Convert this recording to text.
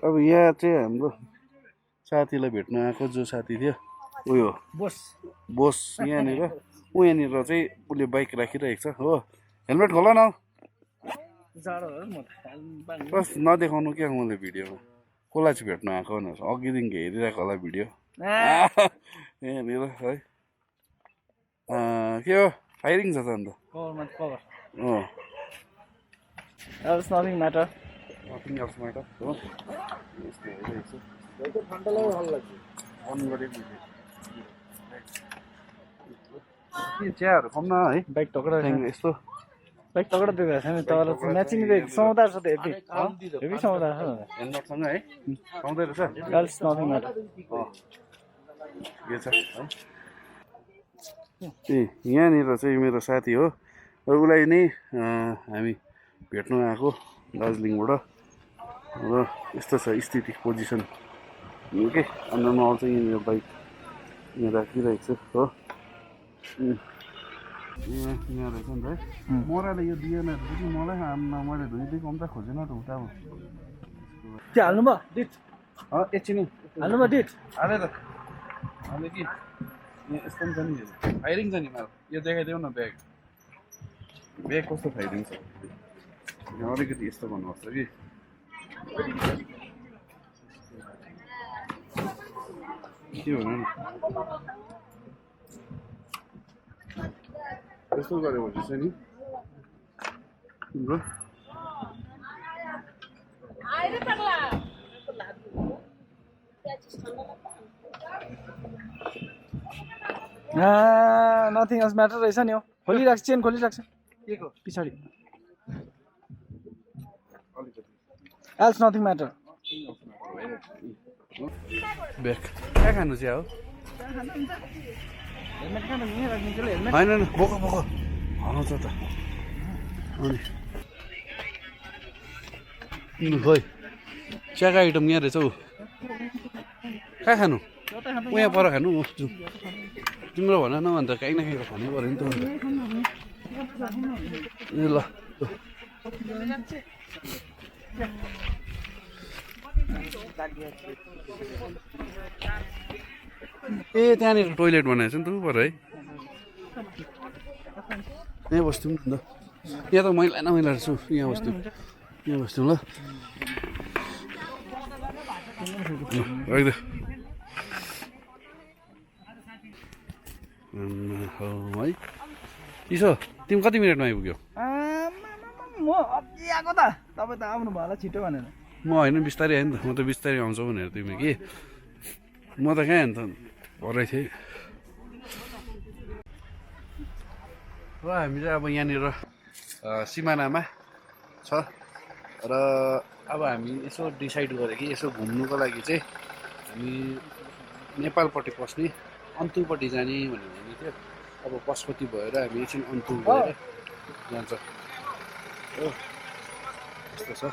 अब यहाँ चाहिँ हाम्रो साथीलाई भेट्न आएको जो साथी थियो उयो बोस यहाँनिर ऊ यहाँनिर चाहिँ उसले बाइक राखिरहेको छ हो हेलमेट खोला न बस नदेखाउनु क्या मैले भिडियोमा कसलाई चाहिँ भेट्न आएको भनेर अघिदेखि हेरिरहेको होला भिडियो यहाँनिर है के हो फायरिङ छ त अन्त nothing matter. Nothing else matter. हो यस्तो हेरिरहेको छु ठण्डालाई हल्ला लाग्छ अन गरेको के चियाहरू खाउँ न है बाइक टक्रा यस्तो बाइक टक्रा दिएको छैन तर म्याचिङ सौदार छ त हेभी हेभी सौदार छ हेलमेटसँग है पाउँदै रहेछ गर्ल्स नथिङ म्याटर के छ है यहाँनिर चाहिँ मेरो साथी हो र उसलाई नै हामी भेट्न आएको दार्जिलिङबाट र यस्तो छ स्थिति पोजिसन के अन्डरमा आउँछ यहाँनिर बाइक यहाँ राखिरहेको छु हो यहाँ रहेछ नि त है मराले यो दिएन कि मलाई मैले धुइँदै कम्ता खोजेन त उता त्यो हाल्नु भयो डिट एकछिन हाल्नु भयो डिट हाले त हाले कि यहाँ यस्तो पनि छ नि फायरिङ छ नि माल यो देखाइदेऊ न ब्याग ब्याग कस्तो फायरिङ छ यहाँ अलिकति यस्तो भन्नुपर्छ कि के भन्नु नि यस्तो गऱ्यो भने चाहिँ नि तिम्रो नथिङ एल्स म्याटर रहेछ नि हो खोलिराख्छ चेन खोलिराख्छ के को पछाडि एल्स नथिङ म्याटर ब्याग कहाँ खानु चाहिँ हो होइन बोक बोक हराउँछ त अनि खोइ चियाको आइटम यहाँ रहेछ हौ कहाँ खानु यहाँ पर खानु तिम्रो भन न अन्त काहीँ न काहीँ खानै पऱ्यो नि त ए ल ए त्यहाँनिर टोइलेट बनाएको छ नि त ऊ पर है यहाँ बस्थ्यौँ नि त यहाँ त मैला न मैला छु यहाँ बस्थ्यौँ ल राख्दै है इसो तिमी कति मिनटमा आइपुग्यौ म अघि आएको त तपाईँ त आउनु भयो होला छिटो भनेर म होइन बिस्तारै आएँ नि त म त बिस्तारै आउँछौ भनेर तिमी कि म त कहाँ अन्त भरै थिएँ र हामी चाहिँ अब यहाँनिर सिमानामा छ र अब हामी यसो डिसाइड गऱ्यो कि यसो घुम्नुको लागि चाहिँ हामी नेपालपट्टि पस्ने अन्तुपट्टि जाने भनेर भन्ने थियो अब पशुपति भएर हामी एकछिन अन्तु गएर जान्छ हो यस्तो छ